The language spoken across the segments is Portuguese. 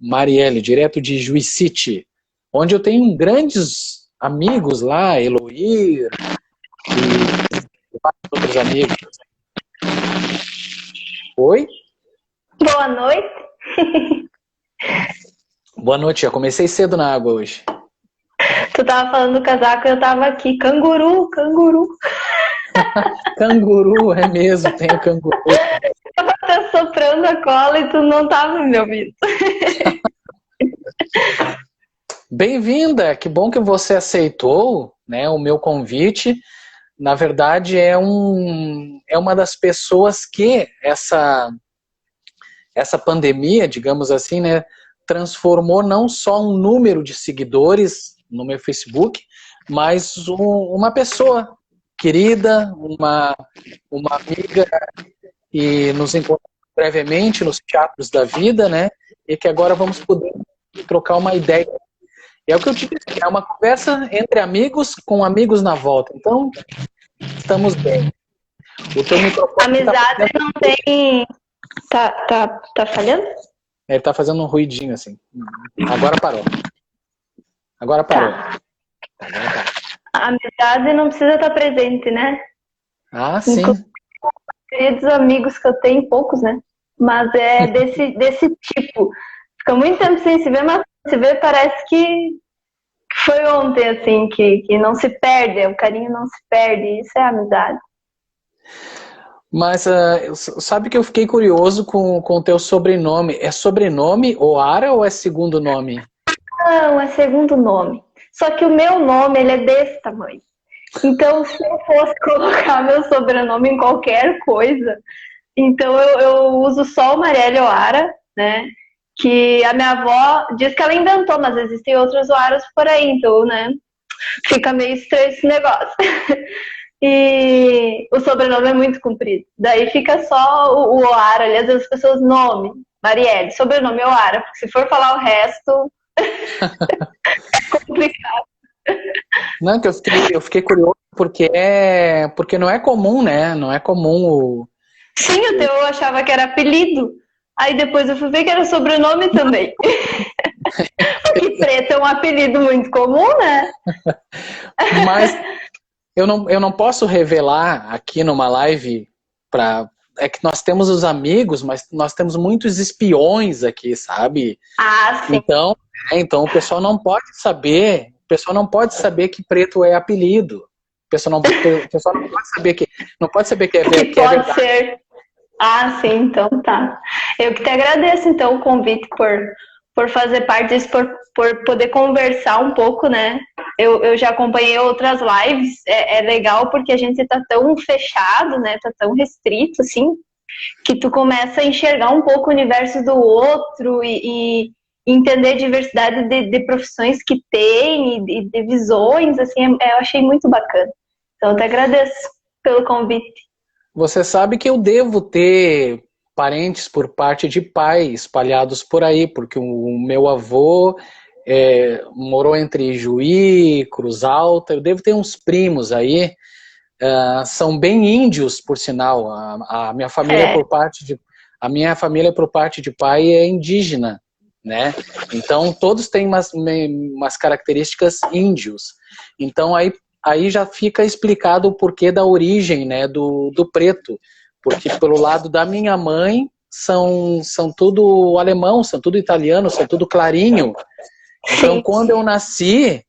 Marielle, direto de Juiz City, onde eu tenho grandes amigos lá, Eloir e vários outros amigos. Oi? Boa noite. Boa noite, já comecei cedo na água hoje. Tu tava falando do casaco e eu tava aqui. Canguru, canguru. Canguru, é mesmo, tem o canguru. Eu tava até soprando a cola e tu não tava me ouvindo. Bem-vinda, que bom que você aceitou, né, o meu convite. Na verdade, é uma das pessoas que essa pandemia, digamos assim, né, transformou não só um número de seguidores no meu Facebook, mas uma pessoa querida, uma amiga que nos encontramos brevemente nos teatros da vida, né, e que agora vamos poder trocar uma ideia. É o que eu te disse, é uma conversa entre amigos com amigos na volta. Então, estamos bem. O teu microfone Amizade não tem... Tá falhando? Ele tá fazendo um ruidinho assim. Agora parou. Agora parou. Tá. A amizade não precisa estar presente, né? Ah, sim. Queridos amigos que eu tenho, poucos, né? Mas é desse tipo. Fica muito tempo sem se ver, mas se vê, parece que foi ontem, assim, que não se perde, o carinho não se perde, isso é amizade. Mas sabe que eu fiquei curioso com o teu sobrenome. É sobrenome Oara ou é segundo nome? Não, é segundo nome. Só que o meu nome, ele é desse tamanho. Então, se eu fosse colocar meu sobrenome em qualquer coisa, então eu uso só o Marielle Oara, né? Que a minha avó diz que ela inventou, mas existem outros Oaras por aí, então, né? Fica meio estranho esse negócio. E o sobrenome é muito comprido. Daí fica só o Oara, aliás, as pessoas, nome, Marielle, sobrenome Oara, porque se for falar o resto, é complicado. Não, que eu fiquei curioso porque não é comum, né? Não é comum Sim, o teu eu achava que era apelido. Aí depois eu fui ver que era sobrenome também. Porque preto é um apelido muito comum, né? Mas eu não posso revelar aqui numa live é que nós temos os amigos, mas nós temos muitos espiões aqui, sabe? Ah, sim. Então o pessoal não pode saber, que preto é apelido. O pessoal não pode saber que é Que verdade. pode ser. Ah, sim, então tá. Eu que te agradeço, então, o convite por fazer parte disso, por poder conversar um pouco, né? Eu já acompanhei outras lives, é legal porque a gente tá tão fechado, né? Tá tão restrito, assim, que tu começa a enxergar um pouco o universo do outro e entender a diversidade de profissões que tem e de visões, assim, eu achei muito bacana. Então, eu te agradeço pelo convite. Você sabe que eu devo ter parentes por parte de pai espalhados por aí, porque o meu avô morou entre Juí, Cruz Alta, eu devo ter uns primos aí, são bem índios, por sinal. A minha família a minha família por parte de pai é indígena, né? Então todos têm umas características índios. Então aí já fica explicado o porquê da origem, né, do preto, porque pelo lado da minha mãe são tudo alemão, são tudo italiano, são tudo clarinho. Então quando eu nasci,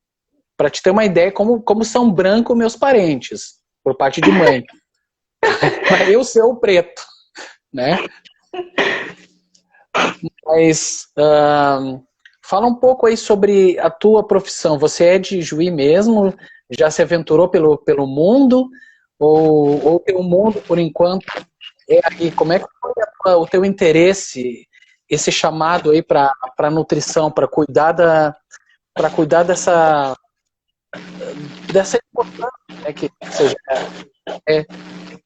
para te ter uma ideia como são brancos meus parentes, por parte de mãe. Mas eu sou o preto, né? Mas fala um pouco aí sobre a tua profissão. Você é de Juí mesmo? Já se aventurou pelo mundo? Ou teu mundo, por enquanto, é aí? Como é que foi o teu interesse, esse chamado aí para nutrição, para cuidar dessa importância, né, que seja, é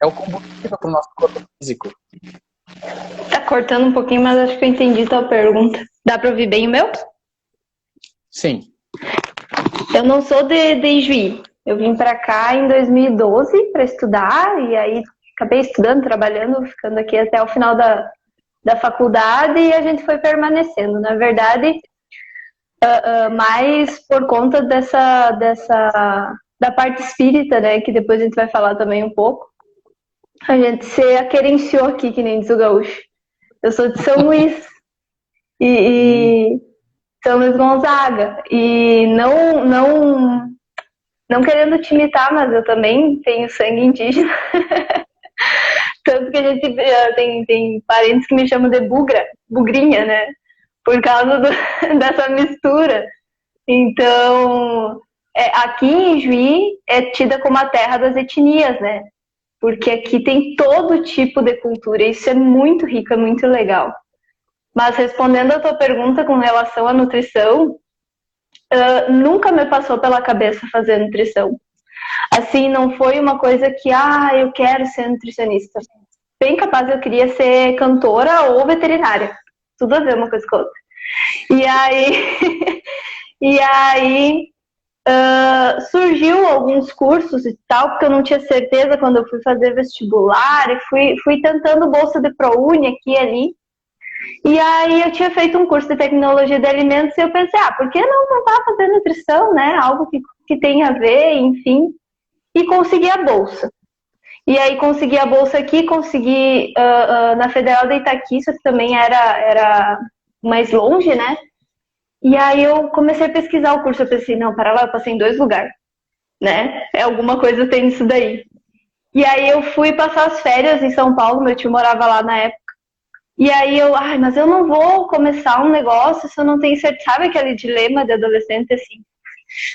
o combustível para o nosso corpo físico? Tá cortando um pouquinho, mas acho que eu entendi tua pergunta. Dá pra ouvir bem o meu? Sim. Eu não sou de Juí. Eu vim pra cá em 2012 para estudar e aí acabei estudando, trabalhando, ficando aqui até o final da faculdade e a gente foi permanecendo. Na verdade, mais por conta da parte espírita, né, que depois a gente vai falar também um pouco, a gente se aquerenciou aqui, que nem diz o gaúcho. Eu sou de São Luís e São Luís Gonzaga, e não querendo te imitar, mas eu também tenho sangue indígena. Tanto que a gente tem parentes que me chamam de bugrinha, né? Por causa dessa mistura. Então, aqui em Juí é tida como a terra das etnias, né? Porque aqui tem todo tipo de cultura. Isso é muito rico, é muito legal. Mas respondendo a tua pergunta com relação à nutrição, nunca me passou pela cabeça fazer nutrição. Assim, não foi uma coisa que, eu quero ser nutricionista. Bem capaz eu queria ser cantora ou veterinária. Tudo a ver uma coisa com a outra. E aí surgiu alguns cursos e tal, porque eu não tinha certeza quando eu fui fazer vestibular, e fui tentando bolsa de ProUni aqui e ali. E aí eu tinha feito um curso de tecnologia de alimentos e eu pensei, por que não tentar fazer nutrição, né? Algo que tem a ver, enfim. E consegui a bolsa. E aí consegui a bolsa aqui, consegui na Federal de Itaqui, isso também era mais longe, né? E aí eu comecei a pesquisar o curso, eu pensei, não, para lá, eu passei em 2 lugares, né? Alguma coisa tem nisso daí. E aí eu fui passar as férias em São Paulo, meu tio morava lá na época. E aí mas eu não vou começar um negócio se eu não tenho certeza. Sabe aquele dilema de adolescente assim?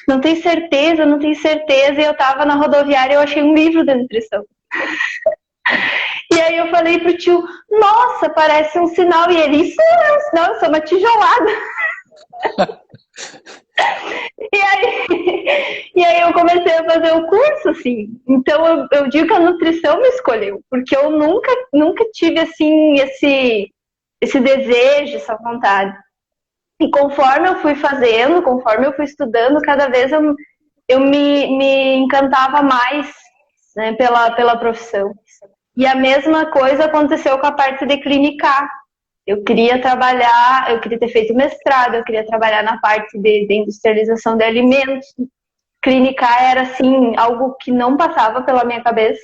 Não tenho certeza, não tenho certeza. E eu tava na rodoviária e eu achei um livro de nutrição. E aí eu falei pro tio, nossa, parece um sinal. E ele, isso não é um sinal, isso é uma tijolada. E aí eu comecei a fazer o curso, assim. Então eu digo que a nutrição me escolheu, porque eu nunca tive, assim, esse desejo, essa vontade. E conforme eu fui fazendo, conforme eu fui estudando, cada vez eu me encantava mais, né, pela profissão. E a mesma coisa aconteceu com a parte de clinicar. Eu queria trabalhar, eu queria ter feito mestrado, eu queria trabalhar na parte de industrialização de alimentos. Clinicar era, assim, algo que não passava pela minha cabeça.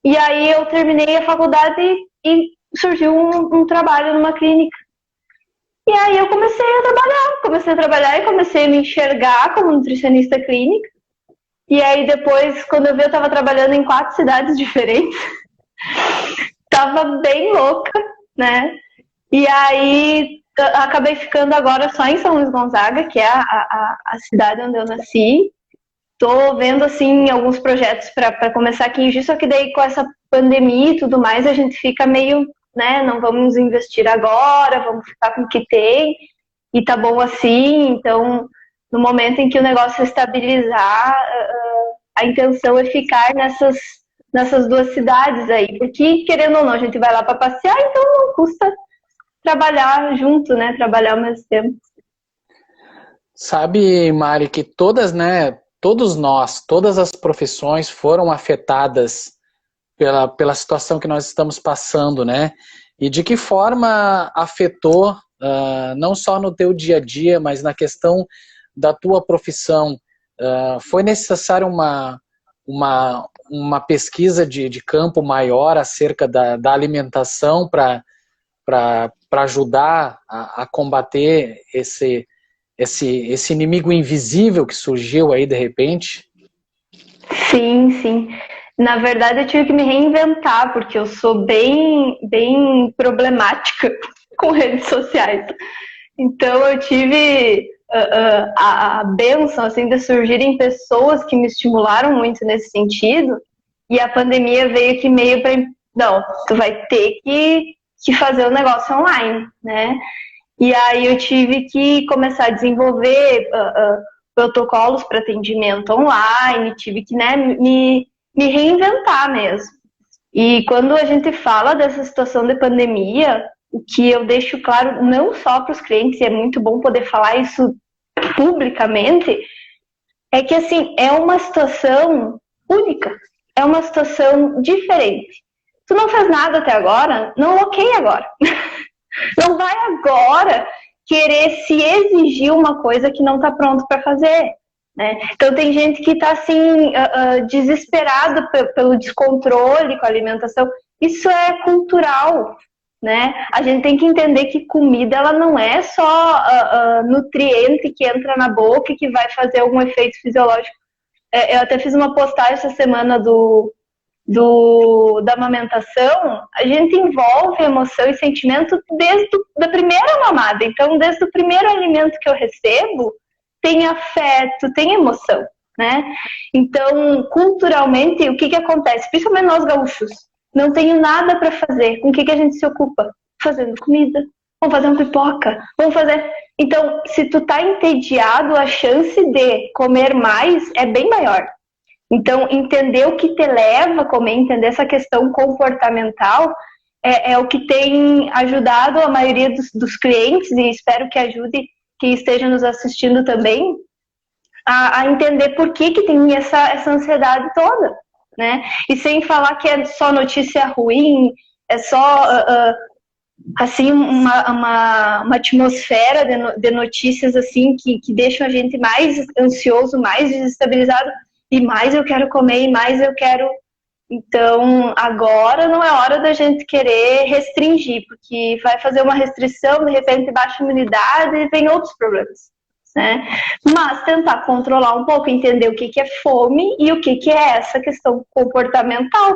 E aí eu terminei a faculdade e surgiu um trabalho numa clínica. E aí eu comecei a trabalhar e comecei a me enxergar como nutricionista clínica. E aí depois, quando eu vi, eu estava trabalhando em 4 cidades diferentes. Tava bem louca, né? E aí acabei ficando agora só em São Luís Gonzaga, que é a cidade onde eu nasci. Tô vendo, assim, alguns projetos para começar aqui em Juiz, só que daí com essa pandemia e tudo mais, a gente fica meio, né, não vamos investir agora, vamos ficar com o que tem, e tá bom assim. Então, no momento em que o negócio estabilizar, a intenção é ficar nessas 2 cidades aí, porque, querendo ou não, a gente vai lá para passear, então não custa trabalhar junto, né, trabalhar ao mesmo tempo. Sabe, Mari, que todos nós, todas as profissões foram afetadas pela situação que nós estamos passando, né? E de que forma afetou, não só no teu dia a dia, mas na questão da tua profissão? Foi necessário uma pesquisa de campo maior acerca da alimentação para ajudar a combater esse inimigo invisível que surgiu aí de repente? Sim. Na verdade, eu tive que me reinventar, porque eu sou bem problemática com redes sociais. Então, eu tive a bênção, assim, de surgirem pessoas que me estimularam muito nesse sentido, e a pandemia veio que meio para... Não, tu vai ter que fazer o negócio online, né? E aí eu tive que começar a desenvolver protocolos para atendimento online, tive que, né, me reinventar mesmo. E quando a gente fala dessa situação de pandemia, o que eu deixo claro, não só para os clientes, e é muito bom poder falar isso publicamente, é que, assim, é uma situação única, é uma situação diferente. Tu não fez nada até agora? Não, ok agora. Não vai agora querer se exigir uma coisa que não está pronto para fazer. Né? Então tem gente que está assim, desesperado pelo descontrole com a alimentação. Isso é cultural. Né? A gente tem que entender que comida ela não é só nutriente que entra na boca e que vai fazer algum efeito fisiológico. Eu até fiz uma postagem essa semana da amamentação. A gente envolve emoção e sentimento desde a primeira mamada. Então, desde o primeiro alimento que eu recebo, tem afeto, tem emoção, né? Então, culturalmente, o que acontece? Principalmente nós gaúchos, não tenho nada para fazer. Com o que a gente se ocupa? Fazendo comida. Vamos fazer uma pipoca. Vamos fazer... Então, se tu tá entediado, a chance de comer mais é bem maior. Então, entender o que te leva a comer, entender essa questão comportamental é o que tem ajudado a maioria dos clientes, e espero que ajude quem esteja nos assistindo também, a entender por que tem essa ansiedade toda, né? E sem falar que é só notícia ruim, é só assim uma atmosfera de notícias assim que deixam a gente mais ansioso, mais desestabilizado, e mais eu quero comer, e mais eu quero... Então, agora não é hora da gente querer restringir, porque vai fazer uma restrição, de repente baixa a imunidade e vem outros problemas, né? Mas tentar controlar um pouco, entender o que é fome e o que é essa questão comportamental,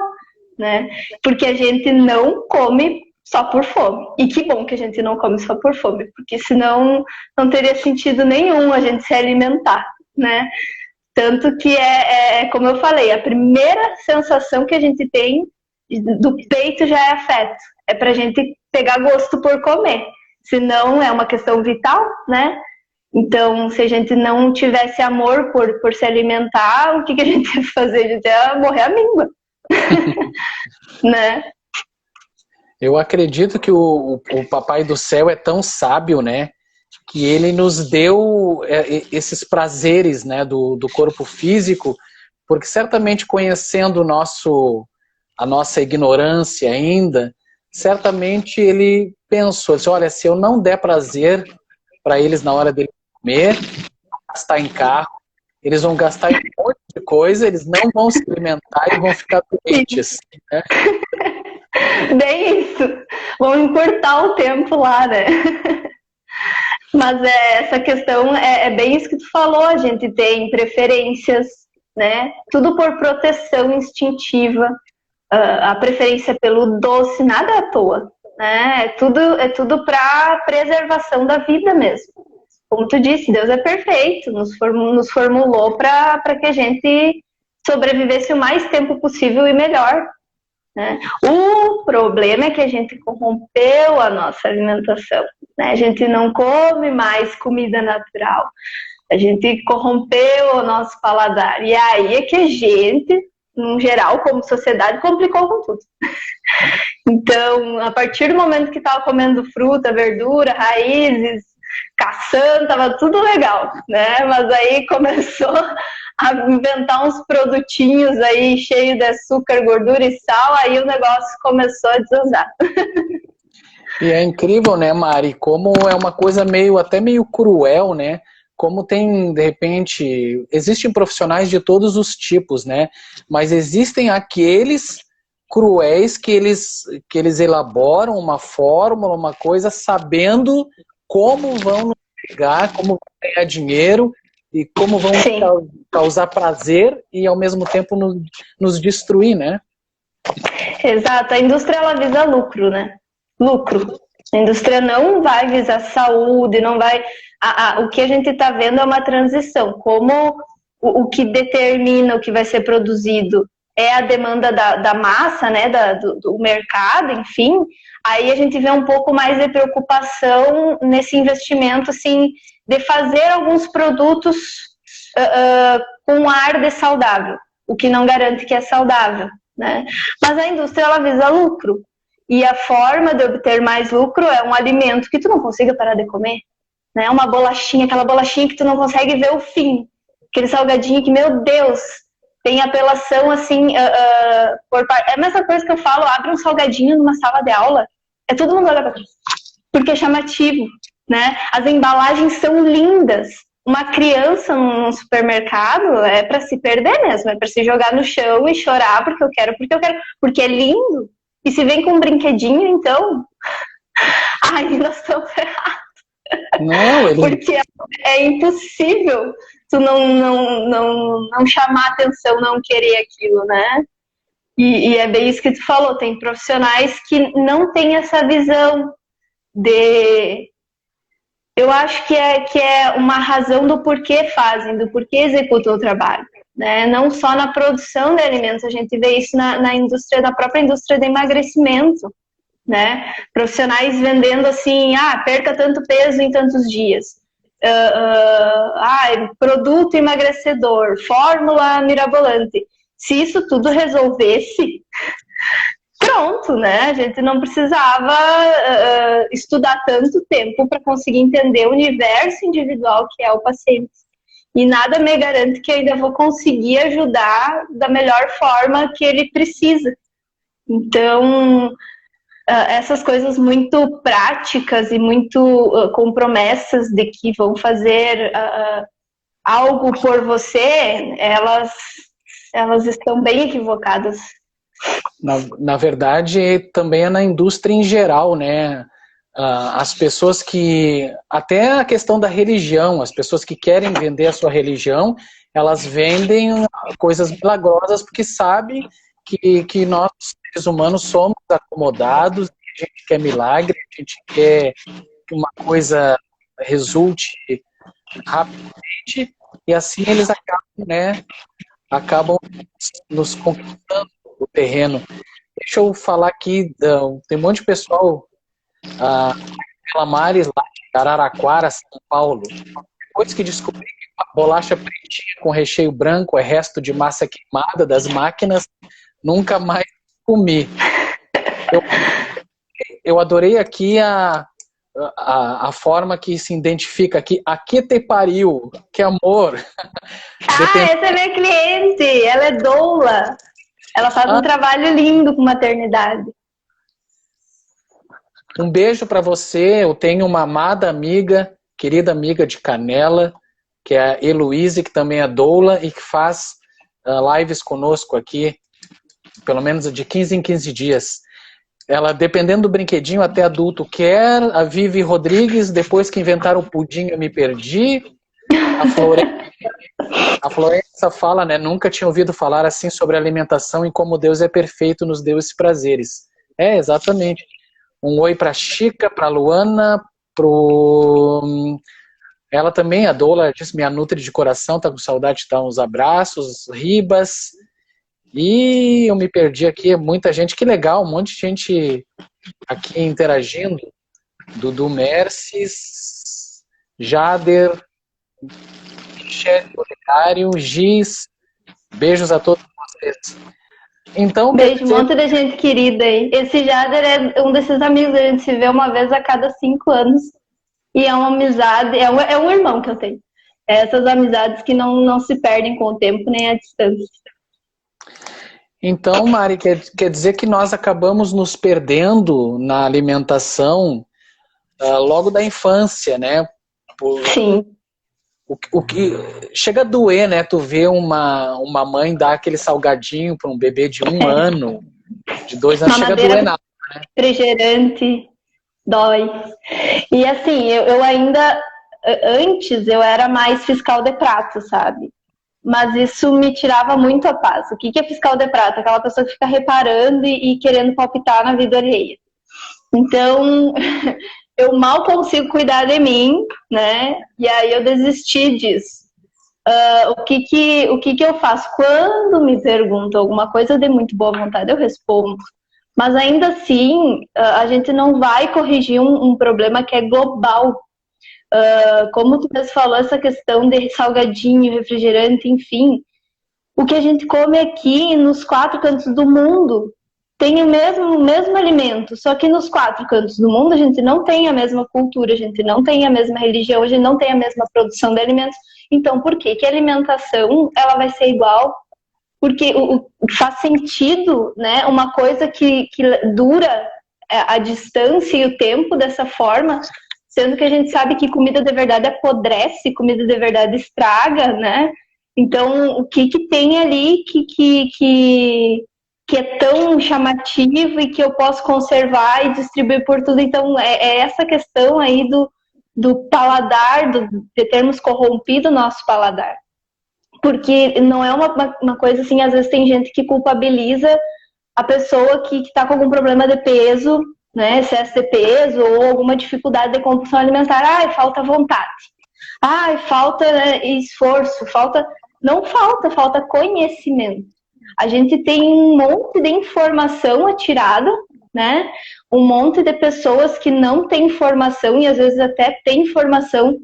né? Porque a gente não come só por fome. E que bom que a gente não come só por fome, porque senão não teria sentido nenhum a gente se alimentar, né? Tanto que como eu falei, a primeira sensação que a gente tem do peito já é afeto. É pra gente pegar gosto por comer. Senão é uma questão vital, né? Então, se a gente não tivesse amor por se alimentar, o que a gente ia fazer? A gente ia morrer à míngua. Né? Eu acredito que o Papai do Céu é tão sábio, né? Que ele nos deu esses prazeres, né, do corpo físico, porque certamente conhecendo a nossa ignorância ainda, certamente ele pensou assim, olha, se eu não der prazer para eles na hora de comer, gastar em carro, eles vão gastar em um monte de coisa, eles não vão se alimentar e vão ficar doentes. Né? Bem isso. Vão encurtar o tempo lá, né? Mas essa questão é bem isso que tu falou, a gente tem preferências, né? Tudo por proteção instintiva, a preferência pelo doce, nada é à toa, né? É tudo para preservação da vida mesmo. Como tu disse, Deus é perfeito, nos formulou para que a gente sobrevivesse o mais tempo possível e melhor. Né? O problema é que a gente corrompeu a nossa alimentação, né? A gente não come mais comida natural, a gente corrompeu o nosso paladar, e aí é que a gente, no geral, como sociedade, complicou com tudo. Então, a partir do momento que estava comendo fruta, verdura, raízes, caçando, tava tudo legal, né? Mas aí começou a inventar uns produtinhos aí cheios de açúcar, gordura e sal, aí o negócio começou a desandar. E é incrível, né, Mari, como é uma coisa até meio cruel, né? Como tem, de repente, existem profissionais de todos os tipos, né? Mas existem aqueles cruéis que eles elaboram uma fórmula, uma coisa, sabendo como vão nos pegar, como vão ganhar dinheiro e como vão causar prazer e ao mesmo tempo nos destruir, né? Exato, a indústria ela visa lucro, né? Lucro. A indústria não vai visar saúde, não vai... O que a gente está vendo é uma transição, como o que determina o que vai ser produzido é a demanda da massa, né, do mercado, enfim, aí a gente vê um pouco mais de preocupação nesse investimento, assim, de fazer alguns produtos com ar de saudável, o que não garante que é saudável, né? Mas a indústria, ela visa lucro, e a forma de obter mais lucro é um alimento que tu não consiga parar de comer, né? Uma bolachinha, aquela bolachinha que tu não consegue ver o fim, aquele salgadinho que, meu Deus, tem apelação, assim, por parte. É a mesma coisa que eu falo, abre um salgadinho numa sala de aula, todo mundo olha pra trás, porque é chamativo, né? As embalagens são lindas. Uma criança num supermercado é para se perder mesmo, é para se jogar no chão e chorar porque eu quero, porque é lindo. E se vem com um brinquedinho, então, ai, nós estamos errados. Não, Porque é impossível tu não chamar atenção, não querer aquilo, né? E é bem isso que tu falou, tem profissionais que não têm essa visão de... Eu acho que é uma razão do porquê fazem, do porquê executam o trabalho, né? Não só na produção de alimentos, a gente vê isso na própria indústria de emagrecimento, né? Profissionais vendendo assim, perca tanto peso em tantos dias. Produto emagrecedor, fórmula mirabolante. Se isso tudo resolvesse, pronto, né? A gente não precisava estudar tanto tempo para conseguir entender o universo individual que é o paciente. E nada me garante que eu ainda vou conseguir ajudar da melhor forma que ele precisa. Então, essas coisas muito práticas e muito com promessas de que vão fazer algo por você, elas estão bem equivocadas. Na verdade, também é na indústria em geral, né? As pessoas que... Até a questão da religião, as pessoas que querem vender a sua religião, elas vendem coisas milagrosas porque sabem que nós, seres humanos, somos acomodados, a gente quer milagre, a gente quer que uma coisa resulte rapidamente, e assim eles acabam nos conquistando o terreno. Deixa eu falar aqui, tem um monte de pessoal, Lamares, lá de Araraquara, São Paulo. Depois que descobri que a bolacha pretinha com recheio branco é resto de massa queimada das máquinas, nunca mais comi. Eu adorei aqui a forma que se identifica aqui. Aqui te pariu, que amor. Essa é minha cliente, ela é doula. Ela faz um trabalho lindo com maternidade. Um beijo para você. Eu tenho uma amada amiga, querida amiga de Canela, que é a Heloíse, que também é doula e que faz lives conosco aqui, pelo menos de 15 em 15 dias. Ela, dependendo do brinquedinho, até adulto quer. A Vivi Rodrigues, depois que inventaram o pudim, eu me perdi. A Florença fala, né? Nunca tinha ouvido falar assim sobre alimentação e como Deus é perfeito nos deu esses prazeres. É, exatamente. Um oi pra Chica, pra Luana, ela também, a doula, disse, minha nutri de coração, tá com saudade de dar uns abraços, Ribas. E eu me perdi aqui, muita gente, que legal, um monte de gente aqui interagindo. Dudu Merces, Jader, Michel Olegário, Giz, beijos a todos vocês. Então, beijo, um monte de gente querida aí. Esse Jader é um desses amigos, a gente se vê uma vez a cada 5 anos. E é uma amizade, é um irmão que eu tenho. Essas amizades que não se perdem com o tempo nem a distância. Então, Mari, quer dizer que nós acabamos nos perdendo na alimentação logo da infância, né? Sim. O que chega a doer, né? Tu vê uma mãe dar aquele salgadinho para um bebê de 1 ano, de 2 anos, chega a doer nada, né? Refrigerante, dói. E assim, eu ainda, antes eu era mais fiscal de prato, sabe? Mas isso me tirava muito a paz. O que é fiscal de prato? Aquela pessoa que fica reparando e querendo palpitar na vida alheia. Então, eu mal consigo cuidar de mim, né? E aí eu desisti disso. O que eu faço? Quando me perguntam alguma coisa de muito boa vontade, eu respondo. Mas ainda assim, a gente não vai corrigir um problema que é global. Como tu mesmo falou, essa questão de salgadinho, refrigerante, enfim. O que a gente come aqui nos 4 cantos do mundo tem o mesmo alimento, só que nos 4 cantos do mundo a gente não tem a mesma cultura, a gente não tem a mesma religião, a gente não tem a mesma produção de alimentos. Então, por quê? Que a alimentação ela vai ser igual porque faz sentido, né, uma coisa que dura a distância e o tempo dessa forma, sendo que a gente sabe que comida de verdade apodrece, comida de verdade estraga, né? Então, o que tem ali que é tão chamativo e que eu posso conservar e distribuir por tudo? Então, é essa questão aí do paladar, de termos corrompido o nosso paladar. Porque não é uma coisa assim, às vezes tem gente que culpabiliza a pessoa que está com algum problema de peso, né, excesso de peso ou alguma dificuldade de compulsão alimentar. Ai, falta vontade. Ai, falta, né, esforço, falta... Não falta conhecimento. A gente tem um monte de informação atirada, né? Um monte de pessoas que não têm informação e às vezes até têm informação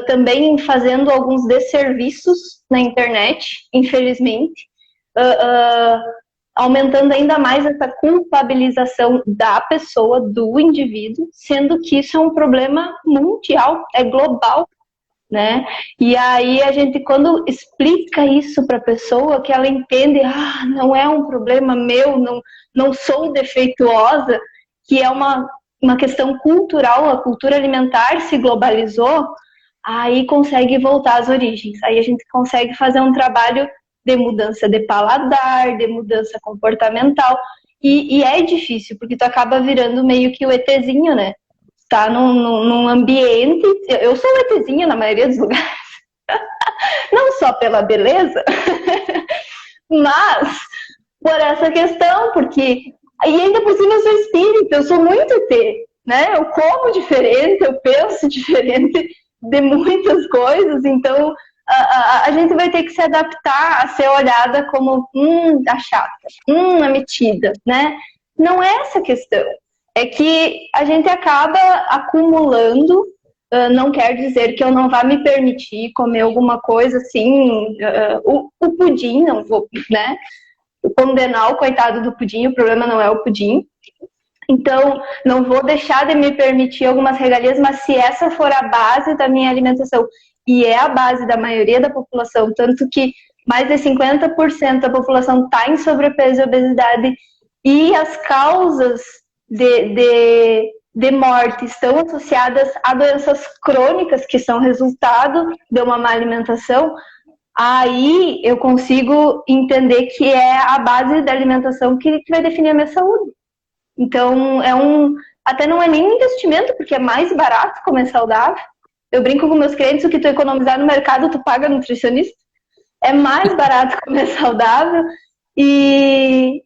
também fazendo alguns desserviços na internet, infelizmente, aumentando ainda mais essa culpabilização da pessoa, do indivíduo, sendo que isso é um problema mundial, é global, né? E aí a gente, quando explica isso para a pessoa, que ela entende, não é um problema meu, não sou defeituosa, que é uma questão cultural, a cultura alimentar se globalizou, aí consegue voltar às origens, aí a gente consegue fazer um trabalho de mudança de paladar, de mudança comportamental, e é difícil, porque tu acaba virando meio que o ETzinho, né? Tá num ambiente, eu sou o ETzinho na maioria dos lugares, não só pela beleza, mas por essa questão, porque, e ainda por cima eu sou espírita, eu sou muito ET, né? Eu como diferente, eu penso diferente de muitas coisas, então a gente vai ter que se adaptar a ser olhada como a chata, a metida, né? Não é essa a questão. É que a gente acaba acumulando, não quer dizer que eu não vá me permitir comer alguma coisa assim, o pudim, não vou, né, condenar o coitado do pudim, o problema não é o pudim. Então, não vou deixar de me permitir algumas regalias, mas se essa for a base da minha alimentação, e é a base da maioria da população, tanto que mais de 50% da população está em sobrepeso e obesidade, e as causas de morte estão associadas a doenças crônicas que são resultado de uma má alimentação, aí eu consigo entender que é a base da alimentação que vai definir a minha saúde. Então, até não é nem um investimento, porque é mais barato comer saudável. Eu brinco com meus clientes, o que tu economizar no mercado, tu paga nutricionista. É mais barato comer saudável. E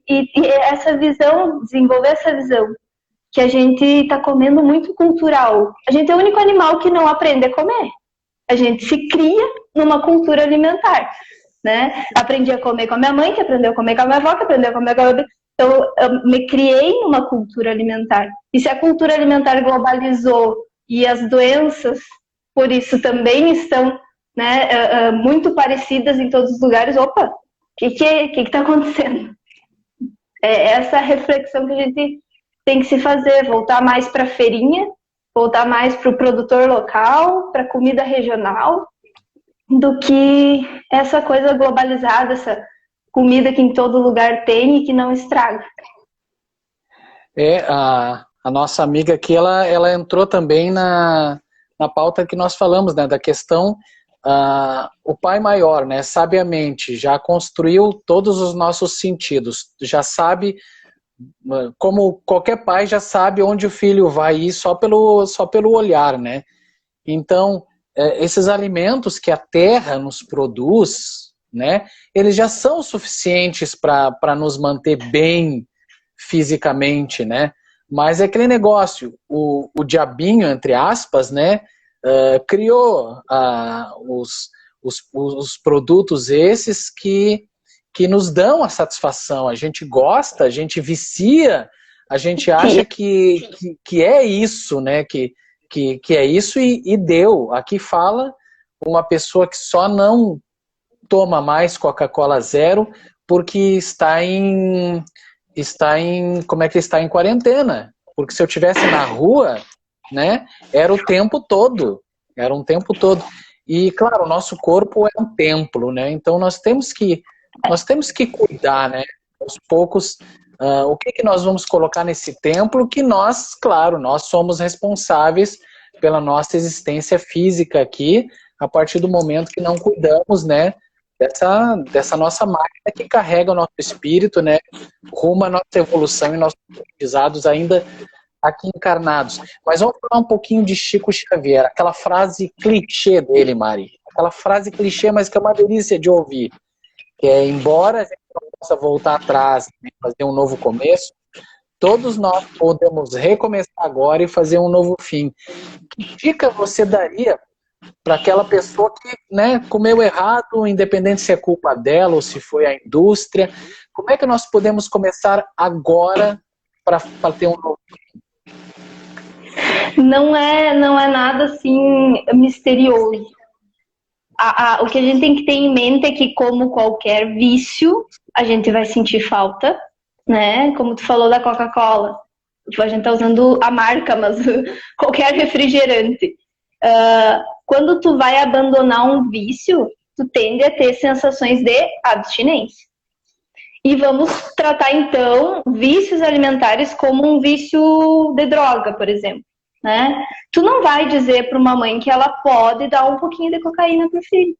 essa visão, desenvolver essa visão, que a gente está comendo muito cultural. A gente é o único animal que não aprende a comer. A gente se cria numa cultura alimentar, né? Aprendi a comer com a minha mãe, que aprendeu a comer com a minha avó, que aprendeu a comer com a minha... Então, eu me criei numa cultura alimentar. E se a cultura alimentar globalizou e as doenças, por isso, também estão, né, muito parecidas em todos os lugares, opa, o que está acontecendo? É essa reflexão que a gente tem que se fazer, voltar mais para a feirinha, voltar mais para o produtor local, para a comida regional, do que essa coisa globalizada, essa comida que em todo lugar tem e que não estraga. A nossa amiga aqui, ela entrou também na pauta que nós falamos, né, da questão, o pai maior, né, sabiamente, já construiu todos os nossos sentidos, já sabe, como qualquer pai já sabe onde o filho vai ir só pelo olhar, né? Então, esses alimentos que a terra nos produz, né, eles já são suficientes para nos manter bem fisicamente, né? Mas é aquele negócio, o diabinho, entre aspas, né, criou os produtos esses que nos dão a satisfação. A gente gosta, a gente vicia, a gente acha que é isso, né? Que é isso e deu. Aqui fala uma pessoa que só não toma mais Coca-Cola zero porque está em quarentena. Porque se eu estivesse na rua, né, era um tempo todo. E, claro, o nosso corpo é um templo, né? Então nós temos que Nós temos que cuidar, né? Aos poucos, o que nós vamos colocar nesse templo que nós, claro, nós somos responsáveis pela nossa existência física aqui, a partir do momento que não cuidamos, né, dessa nossa máquina que carrega o nosso espírito, né, rumo à nossa evolução e nossos aprendizados ainda aqui encarnados. Mas vamos falar um pouquinho de Chico Xavier, aquela frase clichê dele, Mari. Aquela frase clichê, mas que é uma delícia de ouvir. Que é, embora a gente não possa voltar atrás e fazer um novo começo, todos nós podemos recomeçar agora e fazer um novo fim. Que dica você daria para aquela pessoa que, né, comeu errado, independente se é culpa dela ou se foi a indústria? Como é que nós podemos começar agora para ter um novo fim? Não é nada assim misterioso. O que a gente tem que ter em mente é que, como qualquer vício, a gente vai sentir falta, né? Como tu falou da Coca-Cola, a gente tá usando a marca, mas qualquer refrigerante. Quando tu vai abandonar um vício, tu tende a ter sensações de abstinência. E vamos tratar, então, vícios alimentares como um vício de droga, por exemplo. Né? Tu não vai dizer para uma mãe que ela pode dar um pouquinho de cocaína pro filho.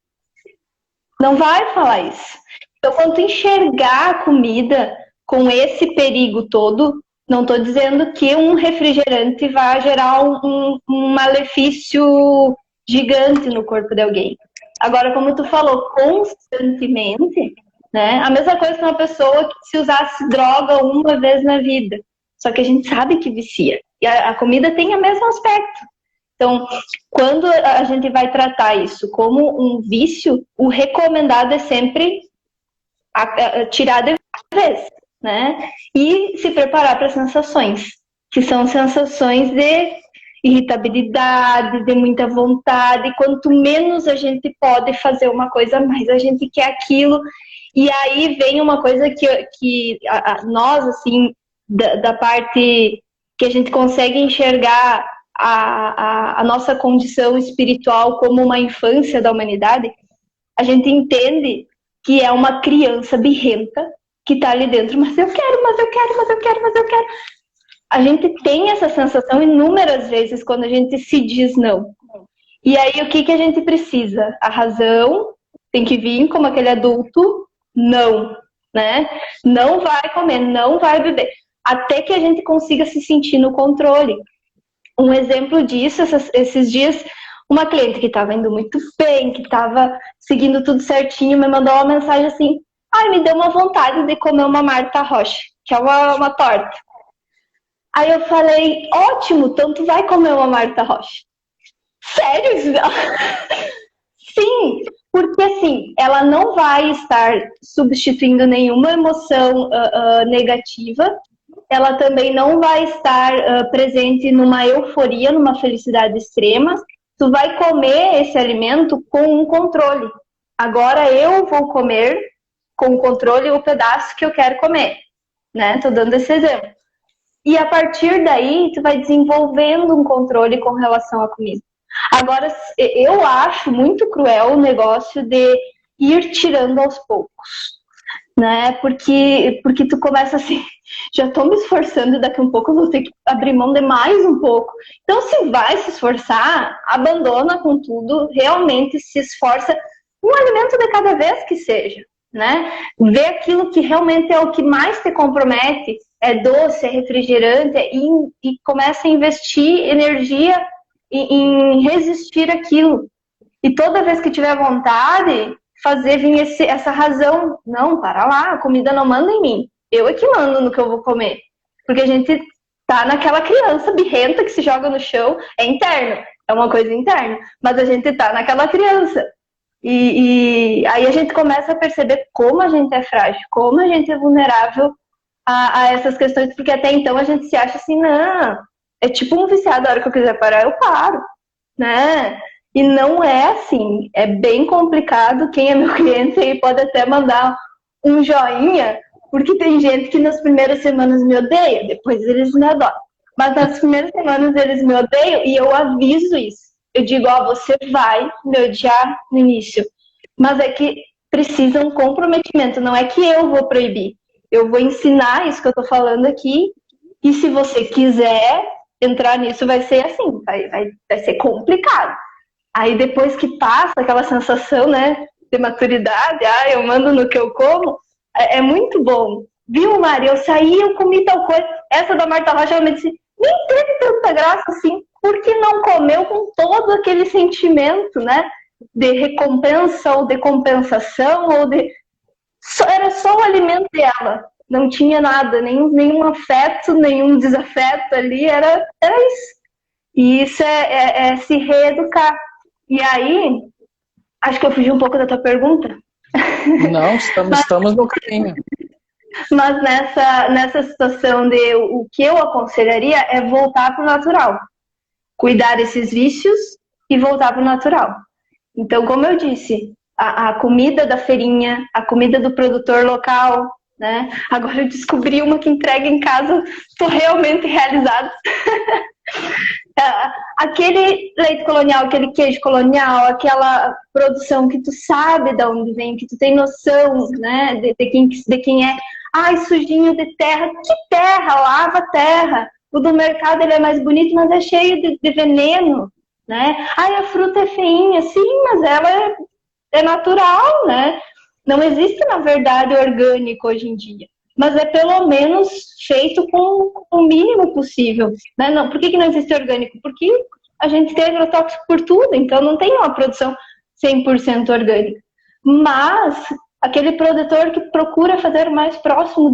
Não vai falar isso. Então, quando tu enxergar a comida com esse perigo todo, não estou dizendo que um refrigerante vai gerar um malefício gigante no corpo de alguém. Agora, como tu falou, constantemente, né? A mesma coisa que uma pessoa que se usasse droga uma vez na vida. Só que a gente sabe que vicia. E a comida tem o mesmo aspecto. Então, quando a gente vai tratar isso como um vício, o recomendado é sempre tirar de vez, né? E se preparar para as sensações, que são sensações de irritabilidade, de muita vontade. E quanto menos a gente pode fazer uma coisa, mais a gente quer aquilo. E aí vem uma coisa que nós, assim, da parte que a gente consegue enxergar a nossa condição espiritual como uma infância da humanidade, a gente entende que é uma criança birrenta que está ali dentro, mas eu quero, mas eu quero, mas eu quero, mas eu quero. A gente tem essa sensação inúmeras vezes quando a gente se diz não. E aí o que a gente precisa? A razão tem que vir como aquele adulto, não, né? Não vai comer, não vai beber. Até que a gente consiga se sentir no controle. Um exemplo disso, esses dias, uma cliente que estava indo muito bem, que estava seguindo tudo certinho, me mandou uma mensagem assim: me deu uma vontade de comer uma Martha Rocha, que é uma torta. Aí eu falei: ótimo, então tu vai comer uma Martha Rocha. Sério? Sim, porque assim, ela não vai estar substituindo nenhuma emoção negativa. Ela também não vai estar presente numa euforia, numa felicidade extrema. Tu vai comer esse alimento com um controle. Agora eu vou comer com o controle o pedaço que eu quero comer, né? Tô dando esse exemplo. E a partir daí, tu vai desenvolvendo um controle com relação à comida. Agora, eu acho muito cruel o negócio de ir tirando aos poucos, né? Porque tu começa assim, já tô me esforçando, daqui a um pouco eu vou ter que abrir mão de mais um pouco. Então, se vai se esforçar, abandona com tudo, realmente se esforça, um alimento de cada vez que seja, né? Vê aquilo que realmente é o que mais te compromete, é doce, é refrigerante, e começa a investir energia em resistir aquilo. E toda vez que tiver vontade, fazer vir essa razão. Não, para lá, a comida não manda em mim. Eu é que mando no que eu vou comer. Porque a gente tá naquela criança birrenta que se joga no chão. É interno, é uma coisa interna. Mas a gente tá naquela criança. E aí a gente começa a perceber como a gente é frágil, como a gente é vulnerável a essas questões. Porque até então a gente se acha assim, não, é tipo um viciado, a hora que eu quiser parar, eu paro, né? E não é assim, é bem complicado. Quem é meu cliente aí pode até mandar um joinha, porque tem gente que nas primeiras semanas me odeia, depois eles me adoram. Mas nas primeiras semanas eles me odeiam e eu aviso isso. Eu digo, você vai me odiar no início. Mas é que precisa um comprometimento. Não é que eu vou proibir. Eu vou ensinar isso que eu estou falando aqui. E se você quiser entrar nisso, vai ser assim. Vai ser complicado. Aí depois que passa aquela sensação, né, de maturidade, eu mando no que eu como, é muito bom. Viu, Mari? Eu saí, eu comi tal coisa. Essa da Marta Rocha, ela me disse, nem teve tanta graça assim, porque não comeu com todo aquele sentimento, né, de recompensa ou de compensação, era só o alimento dela. Não tinha nada, nenhum afeto, nenhum desafeto ali, era isso. E isso é se reeducar. E aí, acho que eu fugi um pouco da tua pergunta. Não, estamos no caminho. Mas nessa situação de o que eu aconselharia é voltar para o natural. Cuidar desses vícios e voltar para o natural. Então, como eu disse, a comida da feirinha, a comida do produtor local, né? Agora eu descobri uma que entrega em casa, estou realmente realizada. Aquele leite colonial, aquele queijo colonial, aquela produção que tu sabe de onde vem, que tu tem noção, né, de quem é. Ai, sujinho de terra. Que terra? Lava a terra. O do mercado ele é mais bonito, mas é cheio de veneno, né? Ai, a fruta é feinha. Sim, mas ela é natural, né? Não existe, na verdade, orgânico hoje em dia. Mas é pelo menos feito com o mínimo possível. Né? Não, por que não existe orgânico? Porque a gente tem agrotóxico por tudo, então não tem uma produção 100% orgânica. Mas aquele produtor que procura fazer o mais próximo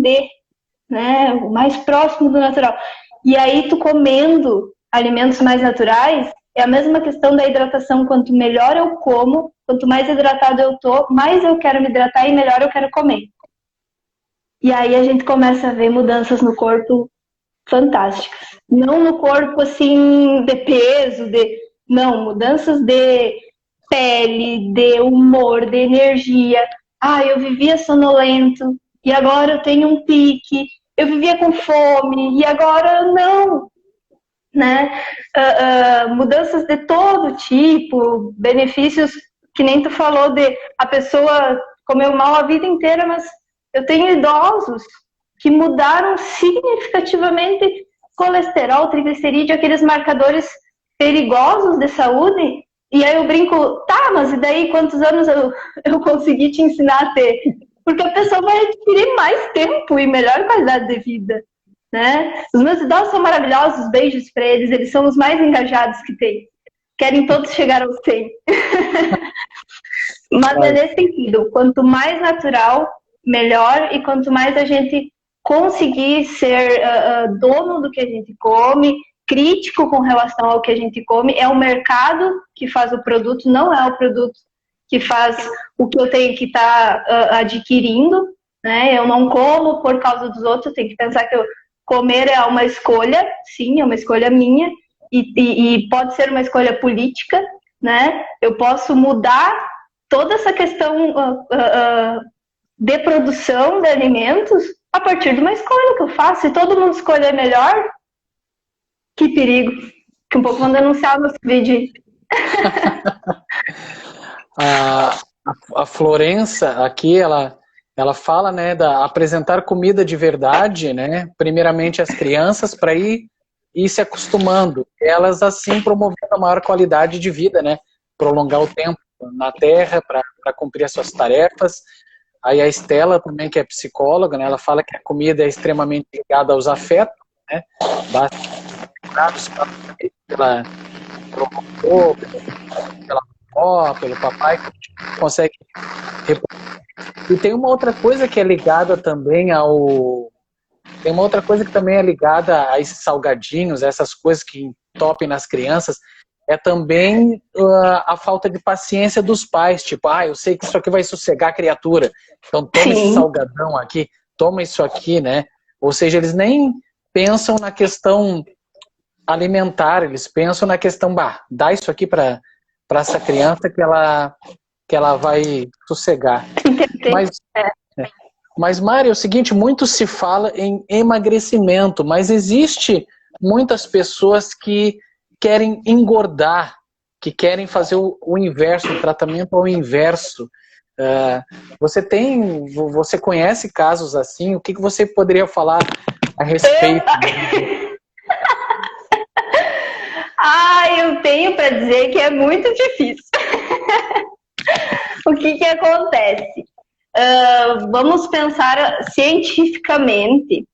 né? O mais próximo do natural. E aí tu comendo alimentos mais naturais, é a mesma questão da hidratação. Quanto melhor eu como, quanto mais hidratado eu tô, mais eu quero me hidratar e melhor eu quero comer. E aí a gente começa a ver mudanças no corpo fantásticas. Não no corpo, assim, de peso, não, mudanças de pele, de humor, de energia. Eu vivia sonolento e agora eu tenho um pique. Eu vivia com fome e agora não. Né? Mudanças de todo tipo, benefícios que nem tu falou de a pessoa comeu mal a vida inteira, mas eu tenho idosos que mudaram significativamente colesterol, triglicerídeo, aqueles marcadores perigosos de saúde. E aí eu brinco, tá, mas e daí quantos anos eu consegui te ensinar a ter? Porque a pessoa vai adquirir mais tempo e melhor qualidade de vida. Né? Os meus idosos são maravilhosos, beijos para eles, eles são os mais engajados que tem. Querem todos chegar aos 100. Mas é nesse sentido, quanto mais natural, melhor, e quanto mais a gente conseguir ser dono do que a gente come, crítico com relação ao que a gente come, é o mercado que faz o produto, não é o produto que faz o que eu tenho que estar adquirindo, né? Eu não como por causa dos outros, eu tenho que pensar que comer é uma escolha, sim, é uma escolha minha, e pode ser uma escolha política, né? Eu posso mudar toda essa questão de produção de alimentos a partir de uma escolha que eu faço. Se todo mundo escolher melhor, que perigo. Que um pouco vão denunciar nos vídeos. A Florença aqui, ela fala, né, apresentar comida de verdade, né, primeiramente às crianças, para ir se acostumando, elas assim promovendo a maior qualidade de vida, né, prolongar o tempo na Terra para cumprir as suas tarefas. Aí a Estela também, que é psicóloga, né, ela fala que a comida é extremamente ligada aos afetos, né, pela avó, pela avó, pelo papai, que consegue. E tem uma outra coisa que é ligada também Tem uma outra coisa que também é ligada a esses salgadinhos, essas coisas que entopem nas crianças, é também a falta de paciência dos pais. Tipo, eu sei que isso aqui vai sossegar a criatura, então toma esse salgadão aqui, toma isso aqui, né? Ou seja, eles nem pensam na questão alimentar, eles pensam na questão, dá isso aqui para essa criança que ela vai sossegar. Mas, Mari, é o seguinte, muito se fala em emagrecimento, mas existe muitas pessoas que querem engordar, que querem fazer o inverso, o tratamento ao inverso. Você conhece casos assim? O que você poderia falar a respeito? Eu tenho para dizer que é muito difícil. O que acontece? Vamos pensar cientificamente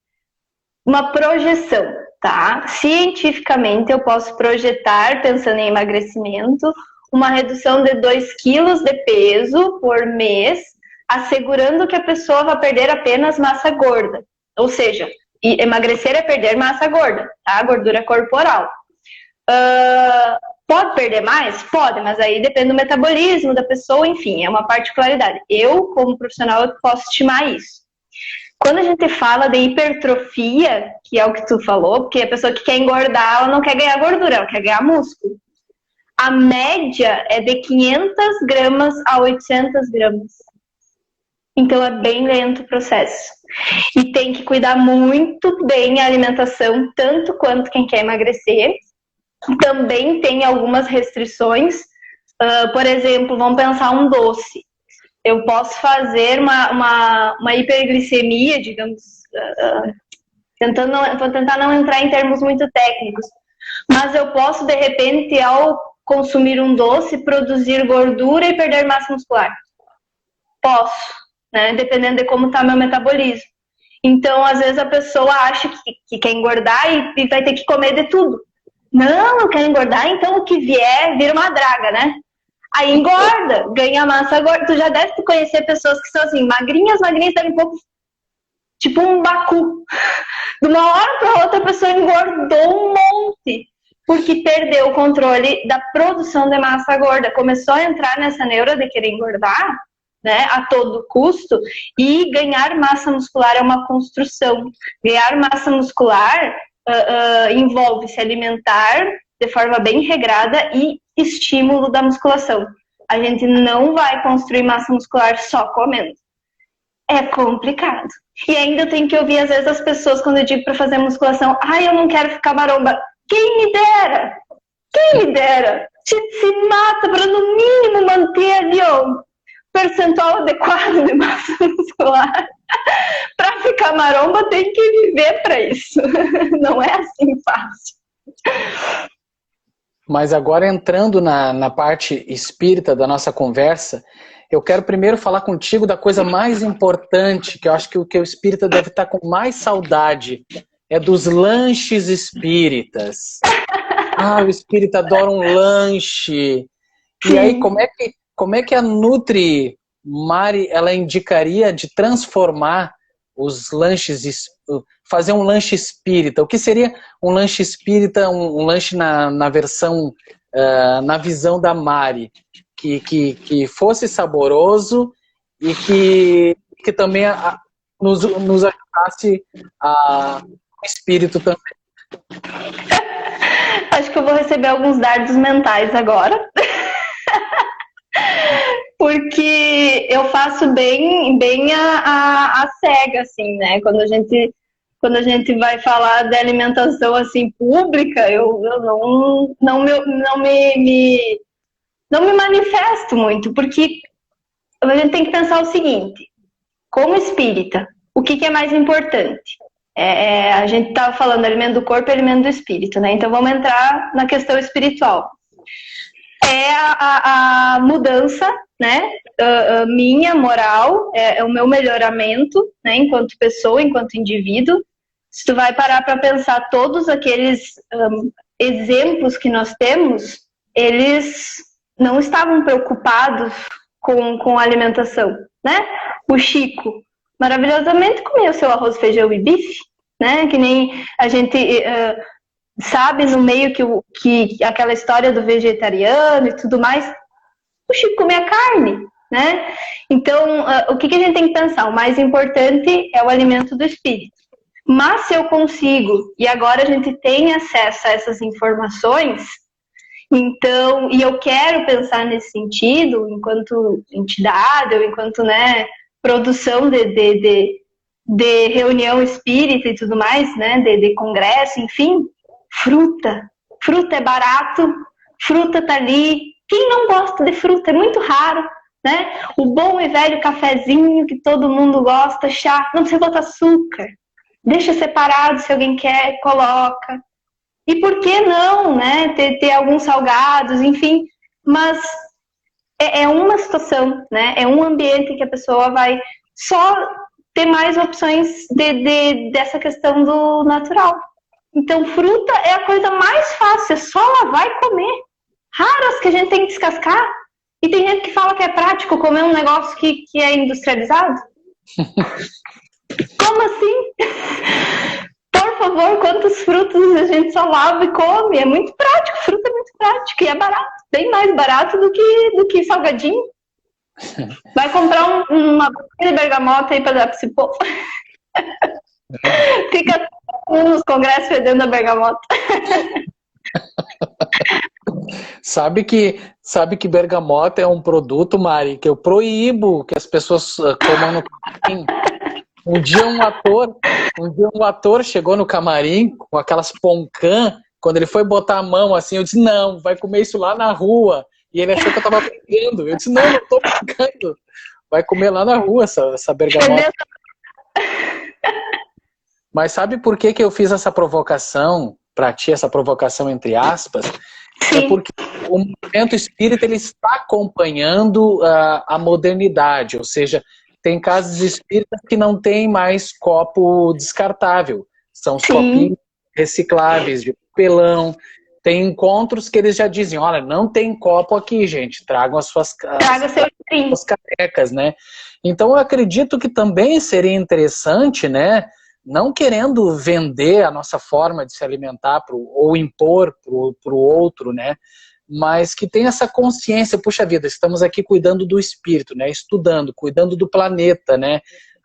uma projeção, tá? Cientificamente eu posso projetar, pensando em emagrecimento, uma redução de 2 quilos de peso por mês, assegurando que a pessoa vai perder apenas massa gorda. Ou seja, emagrecer é perder massa gorda, tá? Gordura corporal. Pode perder mais? Pode, mas aí depende do metabolismo da pessoa, enfim, é uma particularidade. Eu, como profissional, eu posso estimar isso. Quando a gente fala de hipertrofia, que é o que tu falou, porque a pessoa que quer engordar, ela não quer ganhar gordura, ela quer ganhar músculo. A média é de 500 gramas a 800 gramas. Então é bem lento o processo. E tem que cuidar muito bem a alimentação, tanto quanto quem quer emagrecer. Também tem algumas restrições. Por exemplo, vamos pensar um doce. Eu posso fazer uma hiperglicemia, digamos, vou tentar não entrar em termos muito técnicos, mas eu posso, de repente, ao consumir um doce, produzir gordura e perder massa muscular. Posso, né? Dependendo de como está meu metabolismo. Então, às vezes, a pessoa acha que quer engordar e vai ter que comer de tudo. Não, eu quero engordar, então o que vier vira uma draga, né? Aí engorda, ganha massa gorda. Tu já deve conhecer pessoas que são assim, magrinhas, daqui a pouco, tipo um bacu. De uma hora para outra, a pessoa engordou um monte, porque perdeu o controle da produção de massa gorda. Começou a entrar nessa neura de querer engordar, né, a todo custo, e ganhar massa muscular é uma construção. Ganhar massa muscular envolve se alimentar de forma bem regrada e estímulo da musculação. A gente não vai construir massa muscular só comendo. É complicado. E ainda tem que ouvir, às vezes, as pessoas quando eu digo para fazer musculação: eu não quero ficar maromba. Quem me dera? Quem me dera? Se mata para, no mínimo, manter ali o percentual adequado de massa muscular. Para ficar maromba, tem que viver para isso. Não é assim fácil. Mas agora, entrando na parte espírita da nossa conversa, eu quero primeiro falar contigo da coisa mais importante, que eu acho que o espírita deve estar com mais saudade, é dos lanches espíritas. O espírita adora um lanche. E aí, como é que a Nutri Mari, ela indicaria de transformar os lanches, fazer um lanche espírita? O que seria um lanche espírita, um lanche na versão, na visão da Mari, que fosse saboroso e que também nos ajudasse o espírito também? Acho que eu vou receber alguns dardos mentais agora. Porque eu faço bem a cega, assim, né? Quando a gente vai falar de alimentação assim pública, eu não me manifesto muito, porque a gente tem que pensar o seguinte: como espírita, o que é mais importante? A gente estava falando alimento do corpo e alimento do espírito, né? Então vamos entrar na questão espiritual. É a mudança, né, minha moral, é o meu melhoramento, né, enquanto pessoa, enquanto indivíduo. Se tu vai parar para pensar, todos aqueles exemplos que nós temos, eles não estavam preocupados com a alimentação, né? O Chico maravilhosamente comia o seu arroz, feijão e bife, né? Que nem a gente sabe no meio que aquela história do vegetariano e tudo mais, o Chico comia carne, né? Então, o que a gente tem que pensar? O mais importante é o alimento do espírito. Mas se eu consigo, e agora a gente tem acesso a essas informações, então, e eu quero pensar nesse sentido, enquanto entidade, ou enquanto, né, produção de reunião espírita e tudo mais, né, de congresso, enfim, fruta é barato, fruta tá ali. Quem não gosta de fruta? É muito raro, né? O bom e velho cafezinho que todo mundo gosta, chá, não precisa botar açúcar. Deixa separado, se alguém quer, coloca. E por que não, né? Ter alguns salgados, enfim. Mas é uma situação, né? É um ambiente que a pessoa vai só ter mais opções dessa questão do natural. Então, fruta é a coisa mais fácil, é só lavar e comer. Raras que a gente tem que descascar. E tem gente que fala que é prático comer um negócio que é industrializado. Como assim? Por favor, quantos frutos a gente só lava e come? É muito prático, fruta é muito prático e é barato. Bem mais barato do que salgadinho. Vai comprar uma boquinha de bergamota aí pra dar pra esse povo. Fica nos congressos fedendo a bergamota. Sabe que bergamota é um produto, Mari, que eu proíbo que as pessoas comam no camarim. Um dia um ator chegou no camarim com aquelas poncã, quando ele foi botar a mão assim, eu disse, não, vai comer isso lá na rua. E ele achou que eu tava brincando. Eu disse, não tô brincando. Vai comer lá na rua essa bergamota. Mas sabe por que eu fiz essa provocação, para ti, essa provocação entre aspas? Sim. É porque o movimento espírita ele está acompanhando a modernidade, ou seja, tem casas espíritas que não tem mais copo descartável, são os copinhos recicláveis de papelão. Tem encontros que eles já dizem, olha, não tem copo aqui, gente, tragam as suas canecas, né? Então eu acredito que também seria interessante, né, não querendo vender a nossa forma de se alimentar ou impor para o outro, né? Mas que tenha essa consciência, puxa vida, estamos aqui cuidando do espírito, né? Estudando, cuidando do planeta, né?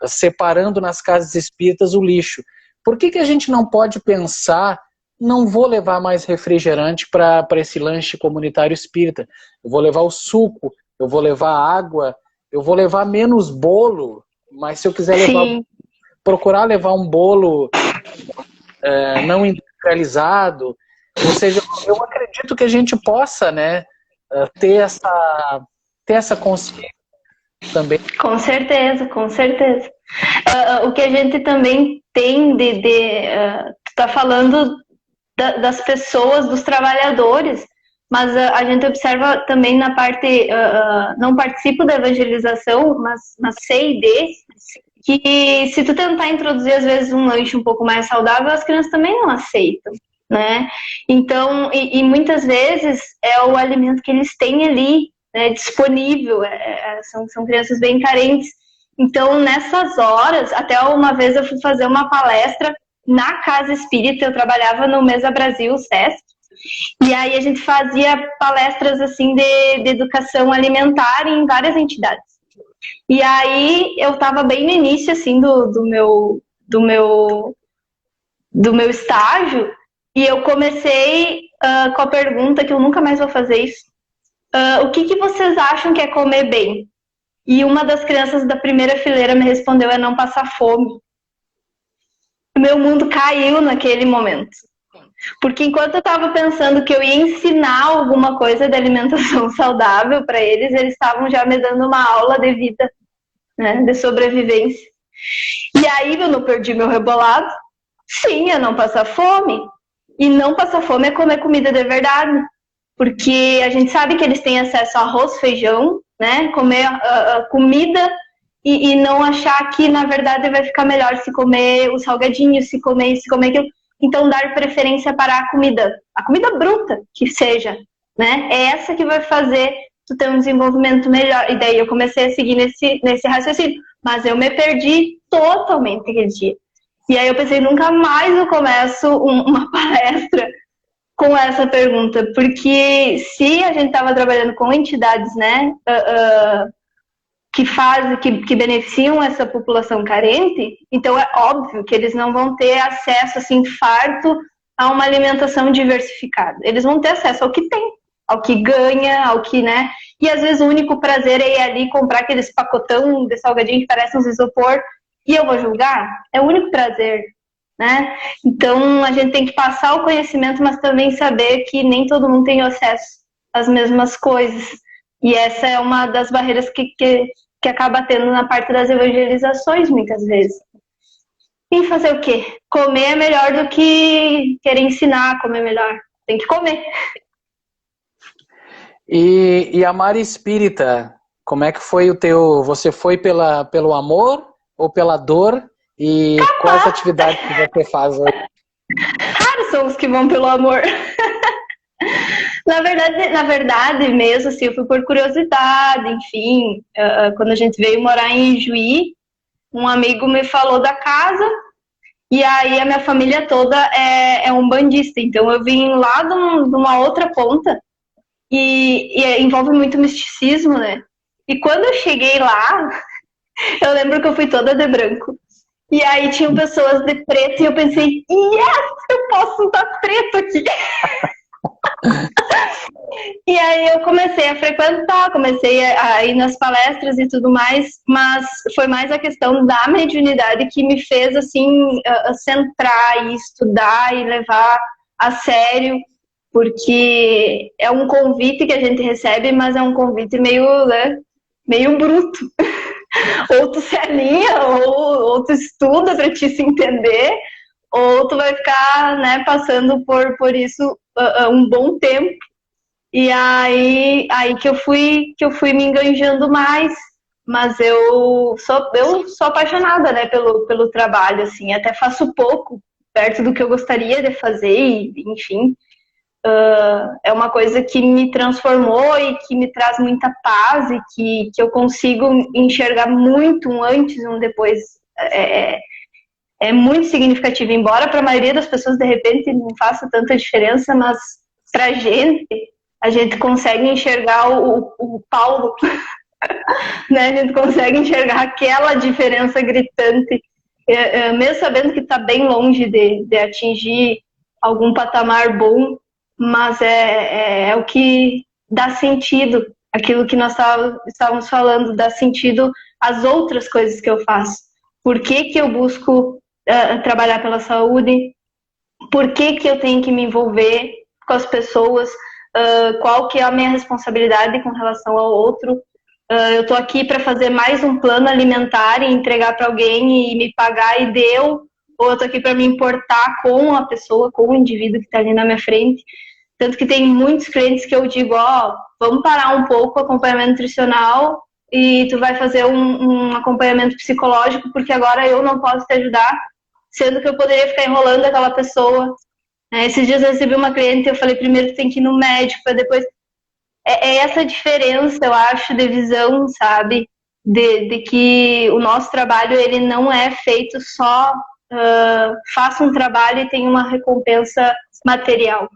Separando nas casas espíritas o lixo. Por que a gente não pode pensar, não vou levar mais refrigerante para esse lanche comunitário espírita, eu vou levar o suco, eu vou levar água, eu vou levar menos bolo, mas se eu quiser procurar levar um bolo não industrializado, ou seja, eu acredito que a gente possa, né, ter essa consciência também. Com certeza, com certeza. O que a gente também tem tu tá falando das pessoas, dos trabalhadores, mas a gente observa também na parte, não participo da evangelização, mas na C e D, que se tu tentar introduzir às vezes um lanche um pouco mais saudável, as crianças também não aceitam, né? Então, e muitas vezes é o alimento que eles têm ali, né, disponível, são crianças bem carentes. Então, nessas horas, até uma vez eu fui fazer uma palestra na Casa Espírita, eu trabalhava no Mesa Brasil, SESC, e aí a gente fazia palestras assim de educação alimentar em várias entidades. E aí eu estava bem no início assim do meu estágio e eu comecei com a pergunta que eu nunca mais vou fazer isso. O que vocês acham que é comer bem? E uma das crianças da primeira fileira me respondeu, é não passar fome. O meu mundo caiu naquele momento. Porque enquanto eu estava pensando que eu ia ensinar alguma coisa de alimentação saudável para eles, eles estavam já me dando uma aula de vida, né, de sobrevivência. E aí eu não perdi meu rebolado. Sim, é não passar fome. E não passar fome é comer comida de verdade. Porque a gente sabe que eles têm acesso a arroz, feijão, né, comer comida e não achar que, na verdade, vai ficar melhor se comer o salgadinho, se comer isso, se comer aquilo. Então, dar preferência para a comida bruta que seja, né? É essa que vai fazer tu ter um desenvolvimento melhor. E daí eu comecei a seguir nesse raciocínio. Mas eu me perdi totalmente aquele dia. E aí eu pensei, nunca mais eu começo uma palestra com essa pergunta. Porque se a gente estava trabalhando com entidades, né, que beneficiam essa população carente, então é óbvio que eles não vão ter acesso assim farto a uma alimentação diversificada. Eles vão ter acesso ao que tem, ao que ganha, ao que, né? E às vezes o único prazer é ir ali comprar aqueles pacotão de salgadinho que parece um isopor e eu vou julgar? É o único prazer, né? Então a gente tem que passar o conhecimento, mas também saber que nem todo mundo tem acesso às mesmas coisas. E essa é uma das barreiras que acaba tendo na parte das evangelizações, muitas vezes. E fazer o quê? Comer é melhor do que querer ensinar a comer melhor. Tem que comer. E a Mari Espírita, como é que foi o teu... Você foi pelo amor ou pela dor? E quais atividades que você faz hoje? Raros são os que vão pelo amor. Na verdade mesmo, assim, eu fui por curiosidade, enfim. Quando a gente veio morar em Juí, um amigo me falou da casa, e aí a minha família toda é umbandista, então eu vim lá de uma outra ponta, e envolve muito misticismo, né? E quando eu cheguei lá, eu lembro que eu fui toda de branco. E aí tinham pessoas de preto, e eu pensei, yes, eu posso usar preto aqui. E aí eu comecei a frequentar, comecei a ir nas palestras e tudo mais, mas foi mais a questão da mediunidade que me fez, assim, centrar e estudar e levar a sério, porque é um convite que a gente recebe, mas é um convite meio, né, meio bruto. Ou tu se alinha, ou tu estuda para te se entender, ou tu vai ficar, né, passando por isso um bom tempo. E aí que eu fui me enganjando mais, mas eu sou apaixonada, né, pelo trabalho, assim, até faço pouco perto do que eu gostaria de fazer, e, enfim, é uma coisa que me transformou e que me traz muita paz e que eu consigo enxergar muito um antes e um depois. É muito significativo, embora para a maioria das pessoas de repente não faça tanta diferença, mas para a gente consegue enxergar o Paulo, né? A gente consegue enxergar aquela diferença gritante, mesmo sabendo que está bem longe de atingir algum patamar bom, mas é o que dá sentido, aquilo que nós estávamos falando, dá sentido às outras coisas que eu faço. Por que eu busco trabalhar pela saúde? Por que eu tenho que me envolver com as pessoas? Qual que é a minha responsabilidade com relação ao outro? Eu estou aqui para fazer mais um plano alimentar e entregar para alguém e me pagar e deu? Ou eu estou aqui para me importar com a pessoa, com o indivíduo que está ali na minha frente? Tanto que tem muitos clientes que eu digo, vamos parar um pouco o acompanhamento nutricional e tu vai fazer um acompanhamento psicológico, porque agora eu não posso te ajudar, sendo que eu poderia ficar enrolando aquela pessoa. Esses dias eu recebi uma cliente e eu falei, primeiro tu tem que ir no médico, para depois... É essa diferença, eu acho, de visão, sabe? De que o nosso trabalho, ele não é feito só faça um trabalho e tem uma recompensa material.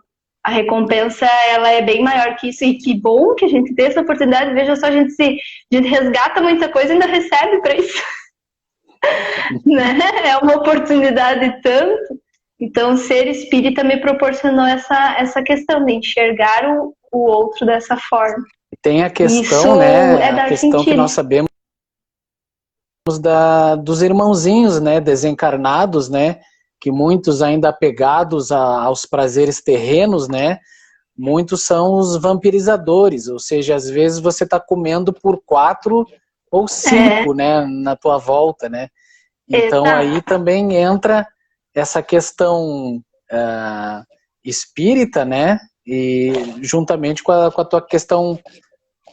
A recompensa, ela é bem maior que isso, e que bom que a gente tem essa oportunidade. Veja só, a gente resgata muita coisa e ainda recebe para isso. Né? É uma oportunidade tanto. Então, ser espírita me proporcionou essa questão de enxergar o outro dessa forma. Tem a questão, isso né? A questão sentido. Que nós sabemos dos irmãozinhos, né? Desencarnados, né? Que muitos ainda apegados aos prazeres terrenos, né? Muitos são os vampirizadores, ou seja, às vezes você está comendo por 4 ou 5, né? Na tua volta, né? Então aí também entra essa questão espírita, né? E juntamente com a tua questão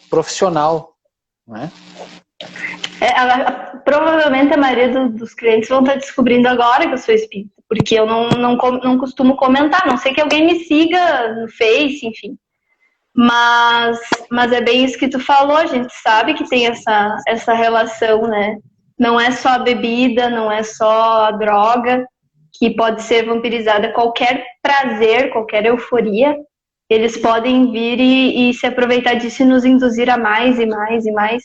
profissional, né? Provavelmente a maioria dos clientes vão estar descobrindo agora que eu sou espírita, porque eu não costumo comentar, a não sei que alguém me siga no Face, enfim. Mas é bem isso que tu falou, a gente sabe que tem essa relação, né? Não é só a bebida, não é só a droga que pode ser vampirizada. Qualquer prazer, qualquer euforia, eles podem vir e se aproveitar disso e nos induzir a mais e mais e mais.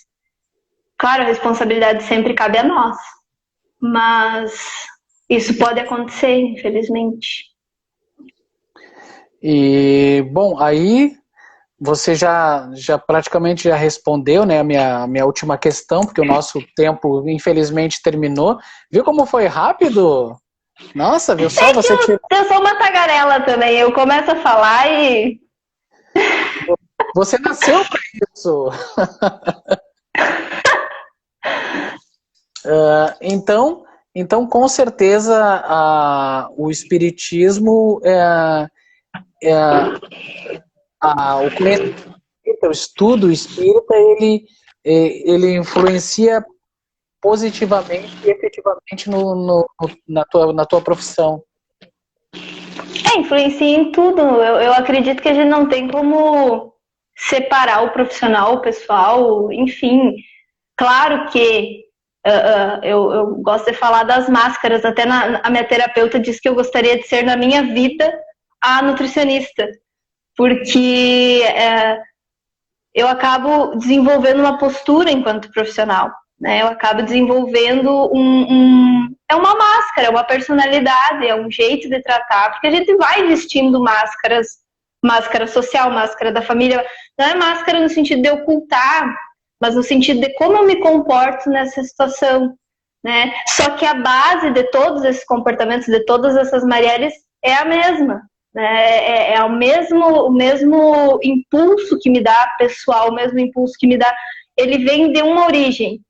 Claro, a responsabilidade sempre cabe a nós, mas isso pode acontecer, infelizmente. E, bom, aí você já praticamente já respondeu, né, a minha última questão, porque o nosso tempo, infelizmente, terminou. Viu como foi rápido? Nossa, viu só? Eu sou uma tagarela também, eu começo a falar e... Você nasceu para isso. Então, com certeza, o espiritismo, o conhecimento, o estudo espírita, ele influencia positivamente e efetivamente na tua profissão. Influencia em tudo. Eu acredito que a gente não tem como separar o profissional, o pessoal, enfim. Claro que eu gosto de falar das máscaras. Até a minha terapeuta disse que eu gostaria de ser, na minha vida, a nutricionista. Porque eu acabo desenvolvendo uma postura enquanto profissional. Né? Eu acabo desenvolvendo é uma máscara, uma personalidade, é um jeito de tratar, porque a gente vai vestindo máscaras, máscara social, máscara da família, não é máscara no sentido de ocultar, mas no sentido de como eu me comporto nessa situação, né? Só que a base de todos esses comportamentos, de todas essas Marielles, é a mesma, né? É o mesmo impulso que me dá pessoal, o mesmo impulso que me dá, ele vem de uma origem.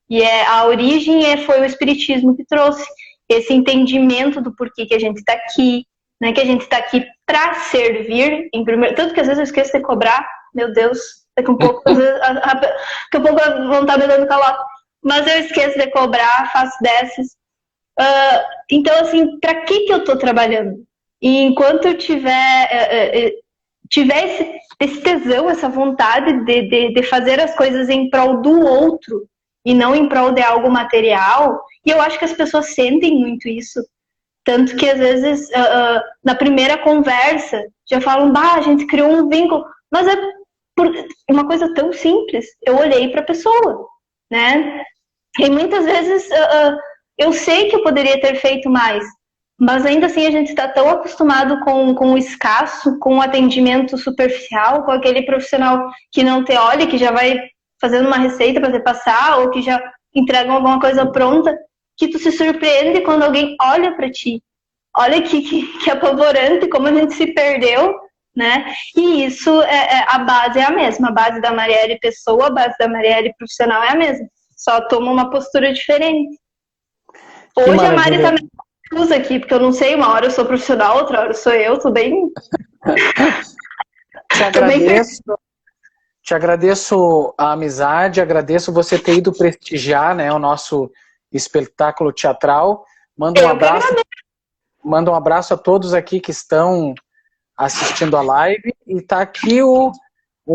E a origem foi o espiritismo que trouxe esse entendimento do porquê que a gente está aqui, né? Que a gente está aqui para servir, em primeiro, tanto que às vezes eu esqueço de cobrar, meu Deus, daqui a pouco, daqui a pouco vão estar me dando calote, mas eu esqueço de cobrar, faço dessas. Então, assim, para que eu estou trabalhando? E enquanto eu tiver esse tesão, essa vontade de fazer as coisas em prol do outro, e não em prol de algo material, e eu acho que as pessoas sentem muito isso, tanto que às vezes na primeira conversa já falam, a gente criou um vínculo, mas é por uma coisa tão simples, eu olhei para a pessoa, né? E muitas vezes eu sei que eu poderia ter feito mais, mas ainda assim a gente está tão acostumado com o escasso, com o atendimento superficial, com aquele profissional que não te olha, que já vai fazendo uma receita para te passar, ou que já entregam alguma coisa pronta, que tu se surpreende quando alguém olha para ti. Olha que apavorante como a gente se perdeu, né? E isso, a base é a mesma. A base da Marielle pessoa, a base da Marielle profissional é a mesma. Só toma uma postura diferente. Hoje a Mari tá meio confusa aqui, porque eu não sei, uma hora eu sou profissional, outra hora sou eu, tô bem... Te agradeço a amizade, agradeço você ter ido prestigiar, né, o nosso espetáculo teatral. Manda um abraço a todos aqui que estão assistindo a live. E tá aqui o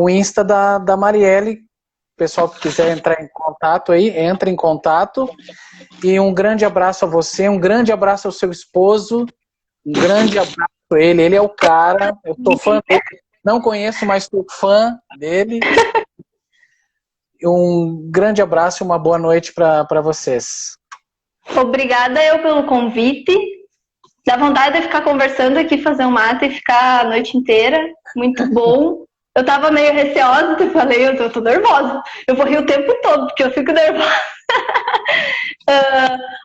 Insta da Marielle. Pessoal que quiser entrar em contato aí, entra em contato. E um grande abraço a você, um grande abraço ao seu esposo, um grande abraço a ele. Ele é o cara, eu tô fã dele. Não conheço, mas sou fã dele. Um grande abraço e uma boa noite para vocês. Obrigada eu pelo convite. Dá vontade de ficar conversando aqui, fazer um mate e ficar a noite inteira. Muito bom. Eu tava meio receosa, eu falei, eu tô nervosa. Eu vou rir o tempo todo, porque eu fico nervosa.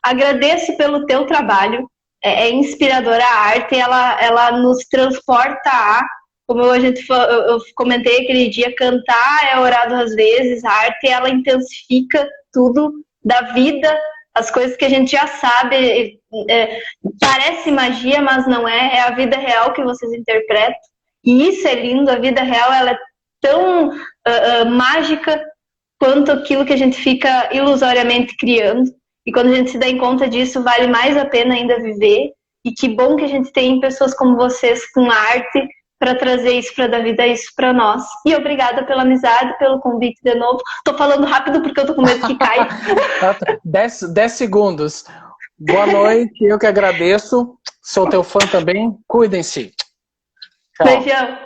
Agradeço pelo teu trabalho. É inspiradora a arte, ela nos transporta como eu comentei aquele dia, cantar é orar 2 vezes, a arte ela intensifica tudo da vida, as coisas que a gente já sabe, parece magia, mas não é a vida real que vocês interpretam, e isso é lindo, a vida real ela é tão mágica quanto aquilo que a gente fica ilusoriamente criando, e quando a gente se dá em conta disso, vale mais a pena ainda viver, e que bom que a gente tem pessoas como vocês com arte, para trazer isso, para dar vida a isso para nós. E obrigada pela amizade, pelo convite de novo. Tô falando rápido porque eu tô com medo que caia. 10 segundos. Boa noite, eu que agradeço. Sou teu fã também. Cuidem-se. Beijão.